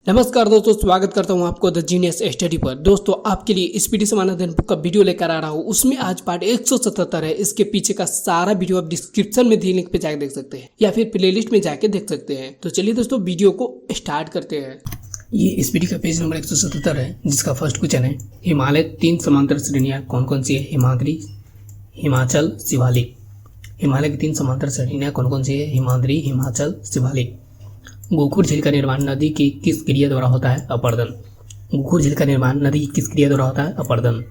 नमस्कार दोस्तों, स्वागत करता हूं आपको द जीनियस स्टडी पर। दोस्तों, आपके लिए स्पीडी समाधान बुक का वीडियो लेकर आ रहा हूं। उसमें आज पार्ट 177 है। इसके पीछे का सारा वीडियो आप डिस्क्रिप्शन में दिए लिंक पे जाकर देख सकते हैं या फिर प्लेलिस्ट में जाके देख सकते हैं। तो चलिए दोस्तों, वीडियो को स्टार्ट करते हैं। ये स्पीडी का पेज नंबर 177 है, जिसका फर्स्ट क्वेश्चन है हिमालय 3 समांतर श्रेणियां कौन कौन सी है? हिमाद्री, हिमाचल, शिवालिक। हिमालय की 3 समांतर श्रेणियां कौन कौन सी है? हिमाद्री, हिमाचल, शिवालिक। गोखुर झील का निर्माण नदी की किस क्रिया द्वारा होता है? अपर्दन। गोखुर झील का निर्माण नदी की किस क्रिया द्वारा होता है? अपर्दन।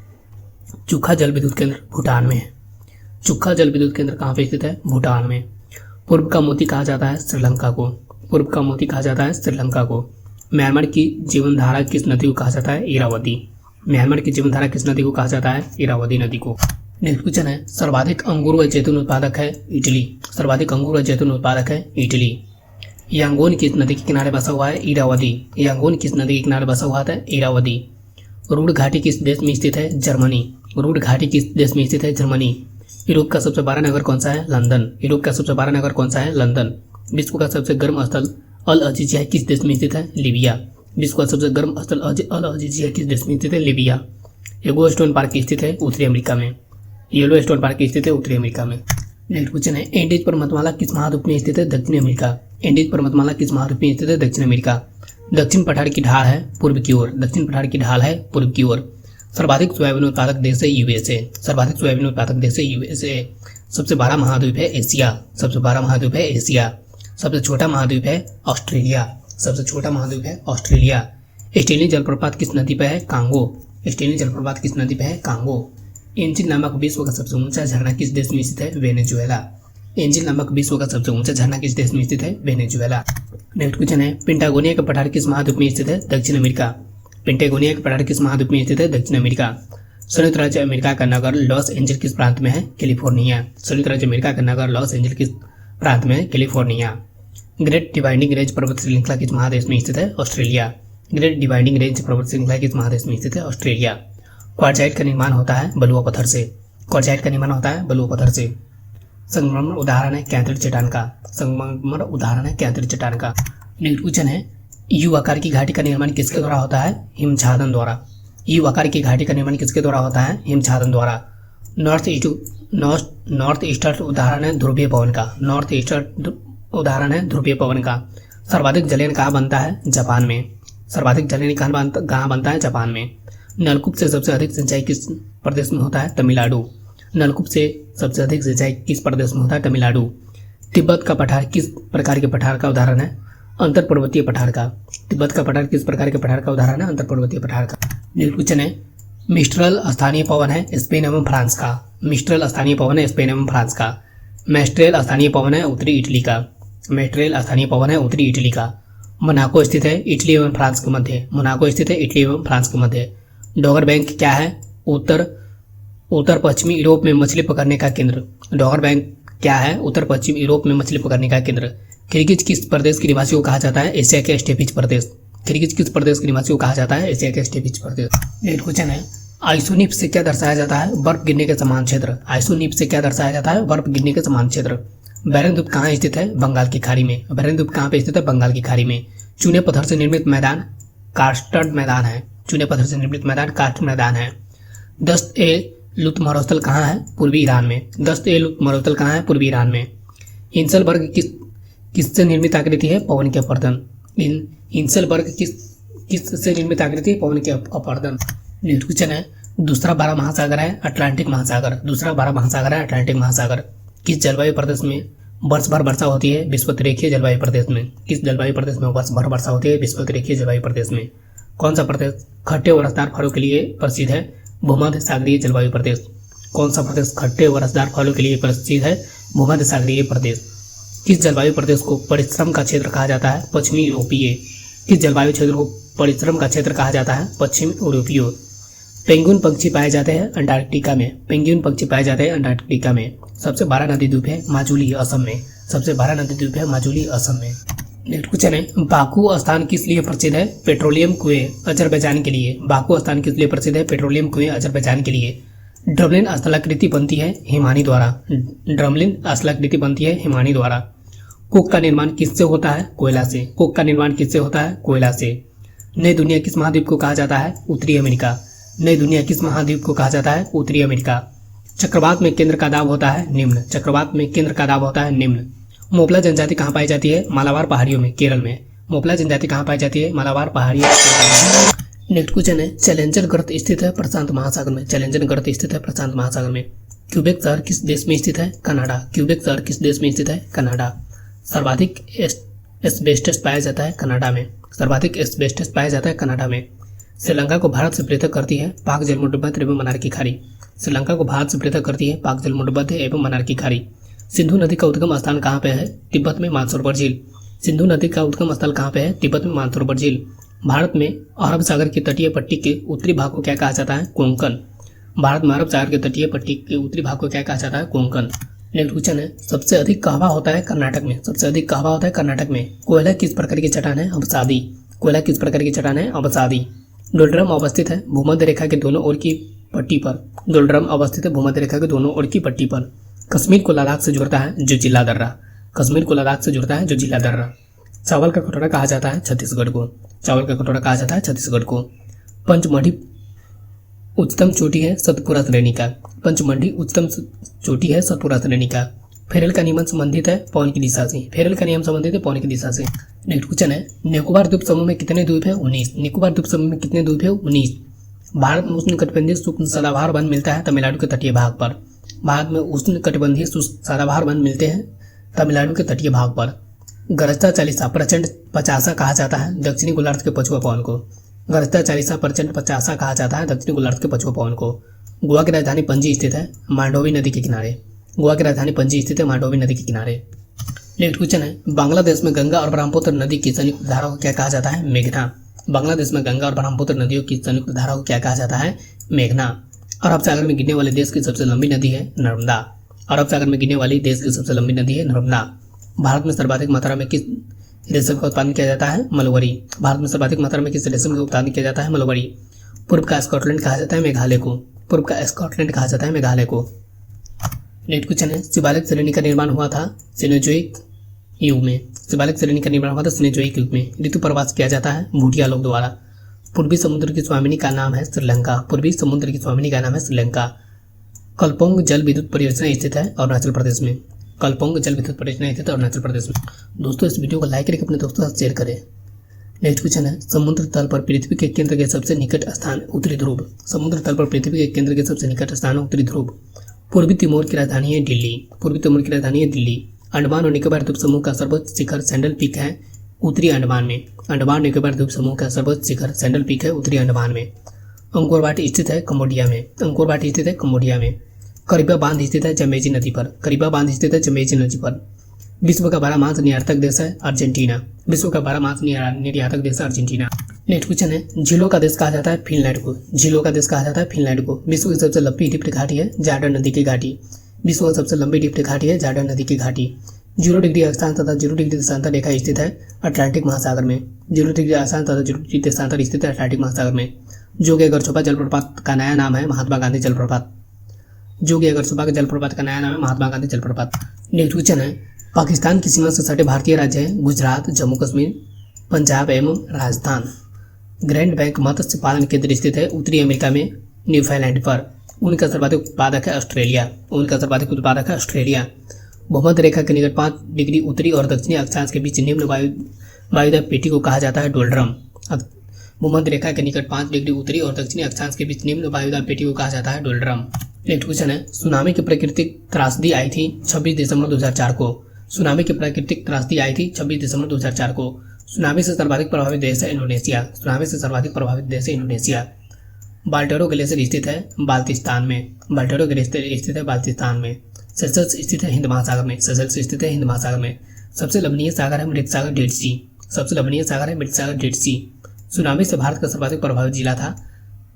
चुखा जल विद्युत केंद्र भूटान में है। चुखा जल विद्युत केंद्र कहाँ पे स्थित है? भूटान में। पूर्व का मोती कहा जाता है श्रीलंका को। पूर्व का मोती कहा जाता है श्रीलंका को। म्यांमार की जीवनधारा किस नदी को कहा जाता है? इरावती। म्यांमार की जीवनधारा किस नदी को कहा जाता है? इरावती नदी को। नेक्स्ट क्वेश्चन है सर्वाधिक अंगूर व जैतून उत्पादक है? इटली। सर्वाधिक अंगूर व जैतून उत्पादक है? इटली। यांगोन किस नदी के किनारे बसा हुआ है? इरावती। यांगोन किस नदी के किनारे बसा हुआ है? इरावती। रूड घाटी किस देश में स्थित है? जर्मनी। रूड घाटी किस देश में स्थित है? जर्मनी। यूरोप का सबसे बड़ा नगर कौन सा है? लंदन। यूरोप का सबसे बड़ा नगर कौन सा है? लंदन। विश्व का सबसे गर्म स्थल अल अजीजिया किस देश में स्थित है? लीबिया। विश्व का सबसे गर्म स्थल अल अजीजिया किस देश में स्थित है? लीबिया। येलो स्टोन पार्क स्थित है उत्तरी अमेरिका में। येलो स्टोन पार्क स्थित है उत्तरी अमेरिका में। नेक्स्ट क्वेश्चन है एंडीज पर्वतमाला किस महाद्वीप में स्थित है? दक्षिण अमेरिका। एंडीज पर्वतमाला किस महाद्वीप में स्थित है? दक्षिण अमेरिका। दक्षिण पठार की ढाल है पूर्व की ओर। दक्षिण पठार की ढाल है पूर्व की ओर। सर्वाधिक सोयाबीन उत्पादक देश है यूएसए। सर्वाधिक सोयाबीन उत्पादक देश है यूएसए। सबसे बड़ा महाद्वीप है एशिया। सबसे बड़ा महाद्वीप है एशिया। सबसे छोटा महाद्वीप है ऑस्ट्रेलिया। सबसे छोटा महाद्वीप है ऑस्ट्रेलिया। स्टेलिन जलप्रपात किस नदी पर है? कांगो। स्टेलिन जलप्रपात किस नदी पर है? कांगो। एंजिल नामक विश्व का सबसे ऊंचा झरना किस देश में स्थित है? वेनेजुएला। एंजिल नामक विश्व का सबसे ऊंचा झरना किस देश में स्थित है? वेनेजुएला। नेक्स्ट क्वेश्चन है पेंटागोनिया का पठार किस महाद्वीप में स्थित है? दक्षिण अमेरिका। पेंटागोनिया का पठार किस महाद्वीप में स्थित है? दक्षिण अमेरिका। संयुक्त राज्य अमेरिका का नगर लॉस एंजल किस प्रांत में है? कैलिफोर्निया। संयुक्त राज्य अमेरिका का नगर लॉस एंजल किस प्रांत में है? कैलिफोर्निया। ग्रेट डिवाइडिंग रेंज पर्वत श्रृंखला किस महादेश में स्थित है? ऑस्ट्रेलिया। ग्रेट डिवाइडिंग रेंज पर्वत श्रृंखला किस महादेश में स्थित है? ऑस्ट्रेलिया। क्वार्जाइट का निर्माण होता है बलुआ पत्थर से। क्वार्जाइट का निर्माण होता है बलुआ पत्थर से। संगमरमर उदाहरण है कैंथर चट्टान का। संगमरमर उदाहरण है कैंथर चट्टान का। नेक्स्ट क्वेश्चन है यू आकार की घाटी का निर्माण किसके द्वारा होता है? हिमछादन द्वारा। यू आकार की घाटी का निर्माण किसके द्वारा होता है? हिमछादन द्वारा। नॉर्थ ईस्टर्न उदाहरण है ध्रुवीय पवन का। नॉर्थ ईस्टर्न उदाहरण है ध्रुवीय पवन का। सर्वाधिक जलयन कहाँ बनता है? जापान में। सर्वाधिक जलयन कहाँ बनता है? जापान में। नलकूप से सबसे अधिक सिंचाई किस प्रदेश में होता है? तमिलनाडु। नलकूप से सबसे अधिक सिंचाई किस प्रदेश में होता है? तमिलनाडु। तिब्बत का पठार किस प्रकार के पठार का उदाहरण है? अंतर पर्वतीय पठार का। तिब्बत का पठार किस प्रकार के पठार का उदाहरण है? अंतर पर्वतीय पठार का। नेक्स्ट क्वेश्चन है मिस्ट्रल स्थानीय पवन है स्पेन एवं फ्रांस का। मिस्ट्रल स्थानीय पवन है स्पेन एवं फ्रांस का। मेस्ट्रेल स्थानीय पवन है उत्तरी इटली का। मेस्ट्रेल स्थानीय पवन है उत्तरी इटली का। मोनाको स्थित है इटली एवं फ्रांस के मध्य। मोनाको स्थित है इटली एवं फ्रांस के मध्य। डॉगर बैंक क्या है? उत्तर पश्चिमी यूरोप में मछली पकड़ने का केंद्र। डॉगर बैंक क्या है? उत्तर पश्चिमी यूरोप में मछली पकड़ने का केंद्र। किर्गिज किस प्रदेश के निवासी को कहा जाता है? एशिया के स्टेपिज प्रदेश। किर्गिज किस प्रदेश के निवासी को कहा जाता है? एशिया के स्टेपिज प्रदेश। नेक्स्ट क्वेश्चन है आइसोनिप से क्या दर्शाया जाता है? बर्फ गिरने के समान क्षेत्र। आइसोनिप से क्या दर्शाया जाता है? बर्फ गिरने के समान क्षेत्र। बैरन द्वीप कहाँ स्थित है? बंगाल की खाड़ी में। बैरन द्वीप कहाँ पे स्थित है? बंगाल की खाड़ी में। चूने पत्थर से निर्मित मैदान कार्स्टड मैदान है। चूने पत्थर से निर्मित मैदान कार्स्ट मैदान है। दस्त ए लुत मरुस्थल कहाँ है? पूर्वी ईरान में। दस्त ए लुत मरुस्थल कहाँ है? पूर्वी ईरान में। हिंसलबर्ग किससे निर्मित आकृति है? पवन के अपर्दन। हिंसलबर्ग किससे निर्मित आकृति है? पवन के अपर्दन। नेक्स्ट क्वेश्चन है दूसरा बड़ा महासागर है अटलांटिक महासागर। दूसरा बड़ा महासागर है अटलांटिक महासागर। किस जलवायु प्रदेश में वर्ष भर वर्षा होती है? विषुवतरेखीय जलवायु प्रदेश में। किस जलवायु प्रदेश में वर्ष भर वर्षा होती है? विषुवतरेखीय जलवायु प्रदेश में। कौन सा प्रदेश खट्टे और रसदार फलों के लिए प्रसिद्ध है? भूमध्य सागरीय जलवायु प्रदेश। कौन सा प्रदेश खट्टे और रसदार फलों के लिए प्रसिद्ध है? भूमध्य सागरीय प्रदेश। किस जलवायु प्रदेश को परिश्रम का क्षेत्र कहा जाता है? पश्चिमी यूरोपीय। किस जलवायु क्षेत्र को परिश्रम का क्षेत्र कहा जाता है? पश्चिमी यूरोपीय। पेंगुइन पक्षी पाए जाते हैं अंटार्कटिका में। पेंगुइन पक्षी पाए जाते हैं अंटार्कटिका में। सबसे बड़ा नदी द्वीप है माजुली, असम में। सबसे बड़ा नदी द्वीप है माजुली, असम में। नेक्स्ट क्वेश्चन है बाकू स्थान किस लिए प्रसिद्ध है? पेट्रोलियम कुएं अजरबैजान के लिए। बाकू स्थान किस लिए प्रसिद्ध है? पेट्रोलियम कुएं अजरबैजान के लिए। ड्रमलिन स्थलाकृति बनती है हिमानी द्वारा। ड्रमलिन स्थलाकृति बनती है हिमानी द्वारा। कुक का निर्माण किससे होता है? कोयला से। कुक का निर्माण किससे होता है? कोयला से। नई दुनिया किस महाद्वीप को कहा जाता है? उत्तरी अमेरिका। नई दुनिया किस महाद्वीप को कहा जाता है? उत्तरी अमेरिका। चक्रवात में केंद्र का दाब होता है निम्न। चक्रवात में केंद्र का दाब होता है निम्न। मोपला जनजाति कहाँ पाई जाती है? मालाबार पहाड़ियों में, केरल में। मोपला जनजाति कहाँ पाई जाती है? मालाबार पहाड़ियों में। नेक्स्ट क्वेश्चन है, चैलेंजर गर्त स्थित है प्रशांत महासागर में। चैलेंजर गर्त स्थित है प्रशांत महासागर में। क्यूबेक शहर किस देश में स्थित है? कनाडा। क्यूबेक शहर किस देश में स्थित है? कनाडा। सर्वाधिक एस्बेस्टस पाया जाता है कनाडा में। सर्वाधिक एस्बेस्टस पाया जाता है कनाडा में। श्रीलंका को भारत से पृथक करती है पाक जलमंडबद्ध एवं मनार की खाड़ी। श्रीलंका को भारत से पृथक करती है पाक जलमंडबद्ध एवं मनार की खाड़ी। सिंधु नदी का उद्गम स्थान कहाँ पे है? तिब्बत में मानसरोवर झील। सिंधु नदी का उद्गम स्थल कहाँ पे है? तिब्बत में मानसरोवर झील। भारत में अरब सागर की तटीय पट्टी के उत्तरी भाग को क्या कहा जाता है? कोंकण। भारत में अरब सागर के तटीय पट्टी के उत्तरी भाग को क्या कहा जाता है? कोंकण। नेक्स्ट क्वेश्चन है, सबसे अधिक कहवा होता है कर्नाटक में। सबसे अधिक कहवा होता है कर्नाटक में। कोयला किस प्रकार की चट्टान है? अवसादी। कोयला किस प्रकार की चट्टान है? अवसादी। डोलड्रम अवस्थित है भूमध्य रेखा के दोनों ओर की पट्टी पर। डोलड्रम अवस्थित है भूमध्य रेखा के दोनों ओर की पट्टी पर। कश्मीर को लद्दाख से जोड़ता है जो जिला दर्रा। कश्मीर को लद्दाख से जोड़ता है जो जिला दर्रा। चावल का कटोरा कहा जाता है छत्तीसगढ़ को। चावल का कटोरा कहा जाता है छत्तीसगढ़ को। पंचमढ़ी उच्चतम चोटी है सतपुरा श्रेणी का। पंचमढ़ी उच्चतम चोटी है सतपुरा श्रेणी का। फेरल का नियम संबंधित है पवन की दिशा से। फेरल का नियम संबंधित है पवन की दिशा से। नेक्स्ट क्वेश्चन है, निकोबार द्वीप समूह में कितने द्वीप है? 19। निकोबार द्वीप समूह में कितने द्वीप है? 19। भारत में उष्णकटिबंधीय शुष्क सदाबहार वन मिलता है तमिलनाडु के तटीय भाग पर। भारत में उष्णकटिबंधीय शुष्क सदाबहार वन मिलते हैं तमिलनाडु के तटीय भाग पर। गरजता चालीसा प्रचंड पचासा कहा जाता है दक्षिणी गोलार्ध के पछुआ पवन को। गरजता चालीसा प्रचंड पचासा कहा जाता है दक्षिणी गोलार्ध के पछुआ पवन को। गोवा की राजधानी पणजी स्थित है मांडोवी नदी के किनारे। गोवा की राजधानी पणजी स्थित है मांडोवी नदी के किनारे। नेक्स्ट क्वेश्चन है, बांग्लादेश में गंगा और ब्रह्मपुत्र नदी की संयुक्त धारा को क्या कहा जाता है? मेघना। बांग्लादेश में गंगा और ब्रह्मपुत्र नदियों की संयुक्त धारा को क्या कहा जाता है? मेघना। अरब सागर में गिरने वाले देश की सबसे लंबी नदी है नर्मदा। अरब सागर में गिरने वाली देश की सबसे लंबी नदी है नर्मदा। भारत में सर्वाधिक मात्रा में किस रेशम का उत्पादन किया जाता है? मलबरी। भारत में सर्वाधिक मात्रा में किस रेशम का उत्पादन किया जाता है? मलबरी। पूर्व का स्कॉटलैंड कहा जाता है मेघालय को। पूर्व का स्कॉटलैंड कहा जाता है मेघालय को। नेक्स्ट क्वेश्चन है, शिवालिक श्रेणी का निर्माण हुआ था सिनोजोइक युग में। शिवालिक श्रेणी का निर्माण हुआ था सिनोजोइक युग में। ऋतु प्रवास किया जाता है भूटिया लोग द्वारा। पूर्वी समुद्र की स्वामिनी का नाम है श्रीलंका। पूर्वी समुद्र की स्वामिनी का नाम है श्रीलंका। कल्पोंग जल विद्युत परियोजना स्थित है अरुणाचल प्रदेश में। कल्पोंग जल विद्युत परियोजना स्थित है अरुणाचल प्रदेश में। दोस्तों इस वीडियो को लाइक करके अपने दोस्तों के साथ शेयर करें। नेक्स्ट क्वेश्चन है, समुद्र तल पर पृथ्वी के केंद्र के सबसे निकट स्थान उत्तरी ध्रुव। समुद्र तल पर पृथ्वी के केंद्र के सबसे निकट स्थान उत्तरी ध्रुव। पूर्वी तिमोर की राजधानी है दिल्ली। पूर्वी तिमोर की राजधानी है दिल्ली। अंडमान और निकोबार द्वीप समूह का सर्वोच्च शिखर सैंडल पीक है उत्तरी अंडमान में। अंडमान निकोबार द्वीप समूह का सर्वोच्च शिखर सैंडल पीक है उत्तरी अंडमान में। अंकोर वाट स्थित है कम्बोडिया में। अंकोर वाट स्थित है कम्बोडिया में। करीबा बांध स्थित है जमेजी नदी पर। करीबा बांध स्थित है जमेजी नदी पर। विश्व का 12 मांस निर्यातक देश है अर्जेंटीना। विश्व का 12 मांस निर्यातक देश है अर्जेंटीना। नेक्स्ट क्वेश्चन है, झीलों का देश कहा जाता है फिनलैंड को। झीलों का देश कहा जाता है फिनलैंड को। विश्व की सबसे लंबी डिप्ट घाटी है जार्डन नदी की घाटी। विश्व की सबसे लंबी डिप्ट घाटी है जार्डन नदी की घाटी। 0 डिग्री अक्षांश तथा 0 डिग्री देशांतर रेखा स्थित है अटलांटिक महासागर में। 0 डिग्री अक्षांश तथा 0 डिग्री देशांतर स्थित है अटलांटिक महासागर में। जोगी अगरछोपा जलप्रपात का नया नाम है महात्मा गांधी जलप्रपात। जोगी अगरछोपा के जलप्रपात का नया नाम है महात्मा गांधी जलप्रपात। नेक्स्ट क्वेश्चन है, पाकिस्तान की सीमा से सटे भारतीय राज्य है गुजरात, जम्मू कश्मीर, पंजाब एवं राजस्थान। ग्रैंड बैंक मत्स्य पालन केंद्र स्थित है उत्तरी अमेरिका में न्यूफाउंडलैंड पर। उनका सर्वाधिक उत्पादक है ऑस्ट्रेलिया। उनका सर्वाधिक उत्पादक है ऑस्ट्रेलिया। भूमध्य रेखा के निकट 5 डिग्री उत्तरी और दक्षिणी अक्षांश के बीच निम्न वायुदाब पेटी को कहा जाता है डोलड्रम। भूमध्य रेखा के निकट 5 डिग्री उत्तरी और दक्षिणी अक्षांश के बीच निम्न वायुदाब पेटी को कहा जाता है डोलड्रम। नेक्स्ट क्वेश्चन है, सुनामी की प्राकृतिक त्रासदी आई थी 26 दिसंबर 2004 को। सुनामी की प्राकृतिक त्रासदी आई थी 26 दिसंबर 2004 को। सुनामी से सर्वाधिक प्रभावित देश है इंडोनेशिया। सुनामी से सर्वाधिक प्रभावित देश है इंडोनेशिया। बाल्टेरो ग्लेशियर स्थित है बाल्टिस्तान में। बाल्टेरो ग्लेशियर स्थित है बाल्टिस्तान में। सेशल्स स्थित है हिंद महासागर में। सेशल्स स्थित है हिंद महासागर में। सबसे लवणीय सागर है मृत सागर डेड सी। सबसे लवणीय सागर है मृत सागर डेड सी। सुनामी से भारत का सर्वाधिक प्रभावित जिला था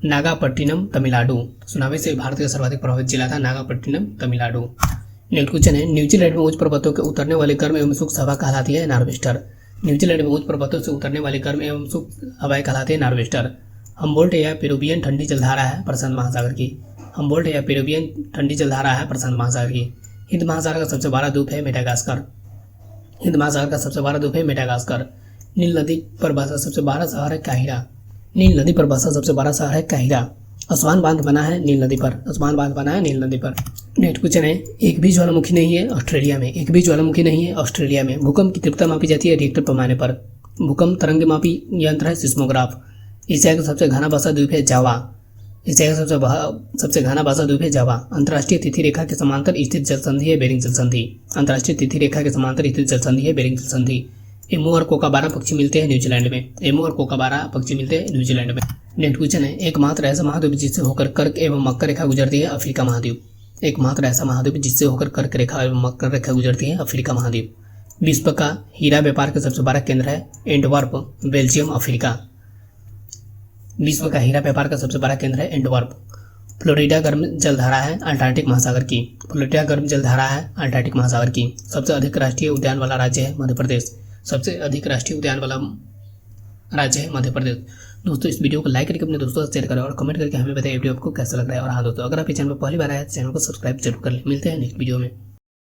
नागापट्टिनम तमिलनाडु। सुनामी से भारत का सर्वाधिक प्रभावित जिला था नागापट्टिनम तमिलनाडु। नेक्स्ट क्वेश्चन है, न्यूजीलैंड में उच्च पर्वतों के उतरने वाले गर्म एवं शुष्क हवा कहलाती है नॉर्वेस्टर। न्यूजीलैंड में उच्च पर्वतों से उतरने वाली गर्म एवं शुष्क हवाएं कहलाती है नॉर्वेस्टर। हम्बोल्ट या पेरुवियन ठंडी जलधारा है प्रशांत महासागर की। हम्बोल्ट या पेरुवियन ठंडी जलधारा है प्रशांत महासागर की। हिंद महासागर का सबसे बड़ा द्वीप है मेडागास्कर। हिंद महासागर का सबसे बड़ा द्वीप है मेडागास्कर। नील नदी पर बसा सबसे बड़ा शहर है काहिरा। नील नदी पर बसा सबसे बड़ा शहर है काहिरा। आसमान बांध बना है नील नदी पर। आसमान बांध बना है नील नदी पर। नेक्स्ट क्वेश्चन है, एक भी ज्वालामुखी नहीं है ऑस्ट्रेलिया में। एक भी ज्वालामुखी नहीं है ऑस्ट्रेलिया में। भूकंप की तीव्रता मापी जाती है रिक्टर पैमाने पर। भूकंप तरंग मापी यंत्र है सिस्मोग्राफ। एशिया का सबसे घना बसा द्वीप है जावा। एशिया का सबसे घना बसा द्वीप है जावा। अंतर्राष्ट्रीय तिथि रेखा के समांतर स्थित जल संधि है बेरिंग जल संधि। अंतर्राष्ट्रीय तिथि रेखा के समांतर स्थित जल संधि है बेरिंग जल संधि। एमू और कोकाबारा पक्षी मिलते हैं न्यूजीलैंड में। एमू और कोकाबारा पक्षी मिलते हैं न्यूजीलैंड में। नेक्स्ट क्वेश्चन है, एकमात्र ऐसा महाद्वीप जिससे होकर कर्क एवं मकर रेखा गुजरती है अफ्रीका महाद्वीप। एकमात्र ऐसा महाद्वीप जिससे होकर कर्क रेखा एवं मकर रेखा गुजरती है अफ्रीका महाद्वीप। विश्व का हीरा व्यापार का सबसे बड़ा केंद्र है एंटवर्प, बेल्जियम, अफ्रीका। विश्व का हीरा व्यापार का सबसे बड़ा केंद्र है एंटवर्प। फ्लोरिडा गर्म जलधारा है अंटार्कटिक महासागर की। फ्लोरिडा गर्म जलधारा है अंटार्कटिक महासागर की। सबसे अधिक राष्ट्रीय उद्यान वाला राज्य है मध्य प्रदेश। सबसे अधिक राष्ट्रीय उद्यान वाला राज्य है मध्य प्रदेश। दोस्तों इस वीडियो को लाइक करके अपने दोस्तों से शेयर करें और कमेंट करके हमें बताइए वीडियो आपको कैसा लग रहा है। और हाँ दोस्तों, अगर आप इस चैनल पर पहली बार आए तो चैनल को सब्सक्राइब जरूर कर लें। मिलते हैं नेक्स्ट वीडियो में।